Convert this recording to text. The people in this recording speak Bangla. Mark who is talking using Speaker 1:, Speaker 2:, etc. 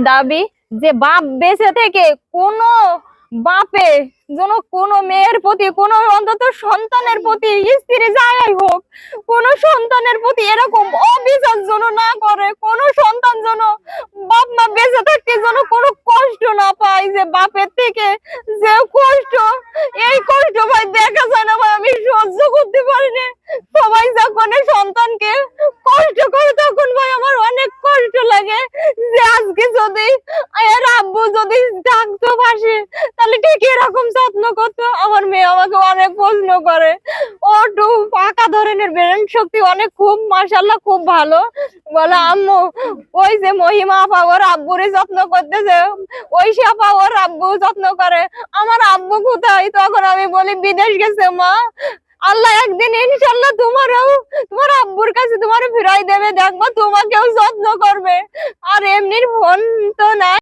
Speaker 1: দাবি যে বাপ বেঁচে থেকে কোনো বাপে যেন কোনো মেয়ের প্রতি, কোনো অন্তত সন্তানের প্রতি, স্ত্রী যাই হোক, কোনো সন্তানের প্রতি এরকম অবিচার যেন না করে। কোনো সন্তান যেন বাপ মা বেঁচে থাকতে যেন কোনো কষ্ট না পায়, যে বাপের থেকে যে কষ্ট, এই কষ্ট ভাই দেখা যায় না ভাই, আমি সহ্য করতে পারি না। সবাই যখন সন্তানকে কষ্ট করে তখন ভাই আমার অনেক কষ্ট লাগে, যে আজকে যদি এর আব্বু যদি থাকতো পাশে তাহলে ঠিক এরকম যত্ন করতো। আমার মেয়ে আমাকে অনেক প্রশ্ন করে, ও একটু পাকা ধরনের ব্রেন শক্তি অনেক, খুব মাশাআল্লাহ খুব ভালো। বলে আম্মু ওই যে মহিমা আপা ওর আব্বুরে যত্ন করতেছে, ওই সে আপা ওর আব্বু যত্ন করে, আমার আব্বু কোথায়? তখন আমি বলি বিদেশ গেছে মা, আল্লাহ একদিন ইনশাল্লাহ তোমারও তোমার আব্বুর কাছে তোমার ফিরাই দেবে, দেখবো তোমাকেও যত্ন করবে। আর এমনির ফোন তো নাই।